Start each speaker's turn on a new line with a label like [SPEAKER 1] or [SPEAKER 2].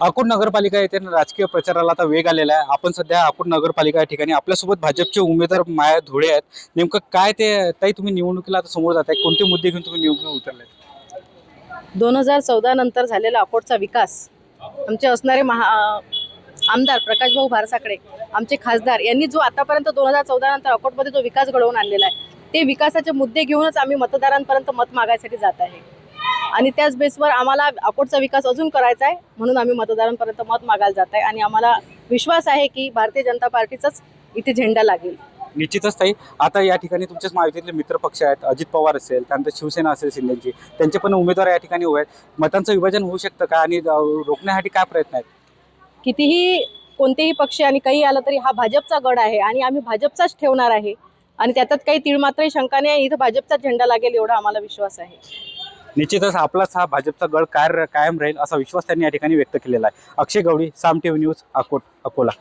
[SPEAKER 1] अकोट नगरपालिका येथे राजकीय प्रचाराला आता वेग आलेला आहे। आपण सध्या अकोट नगरपालिका या ठिकाणी आपल्यासोबत भाजपचे उमेदवार माया धुळे आहेत। नेमकं काय ते ताई, तुम्ही निवडणुकीला आता समोर जाताय, कोणते मुद्दे घेऊन तुम्ही निवडणूक उतरले?
[SPEAKER 2] 2014 नंतर झालेला अकोटचा विकास, आमचे असणारे आमदार प्रकाश भाऊ भारसाकडे, आमचे खासदार यांनी जो आतापर्यंत 2014 नंतर अकोटमध्ये जो विकास घडवून आणलेला आहे, ते विकासाचे मुद्दे घेऊनच आम्ही मतदारांपर्यंत मत मागायसाठी जात आहे। आणि त्याच बेसवर आम्हाला अकोटचा विकास अजून करायचा आहे, म्हणून आम्ही मतदारांपर्यंत मत मागायला जात आहे। आणि आम्हाला विश्वास आहे की भारतीय जनता पार्टीचाच इथे झेंडा लागेल।
[SPEAKER 1] निश्चितच ताई, आता या ठिकाणी तुमच्याच महायुतीतले मित्र पक्ष आहेत, अजित पवार असेल, त्यानंतर शिवसेना असेल शिंदेची, त्यांचे पण उमेदवार या ठिकाणी उभे आहेत। मतांचं विभाजन होऊ शकतं का आणि रोखण्यासाठी काय प्रयत्न आहेत?
[SPEAKER 2] कितीही कोणतेही पक्ष आणि काही आलं तरी हा भाजपचा गड आहे आणि आम्ही भाजपचाच ठेवणार आहे। आणि त्यात काही तीळमात्रही शंका नाही, इथं भाजपचा झेंडा लागेल एवढा आम्हाला विश्वास आहे।
[SPEAKER 1] निश्चितच आपलाच हा भाजपचा गड कायम राहील असा विश्वास त्यांनी या ठिकाणी व्यक्त केलेला आहे। अक्षय गवळी, साम टीव्ही न्यूज, अकोट, अकोला।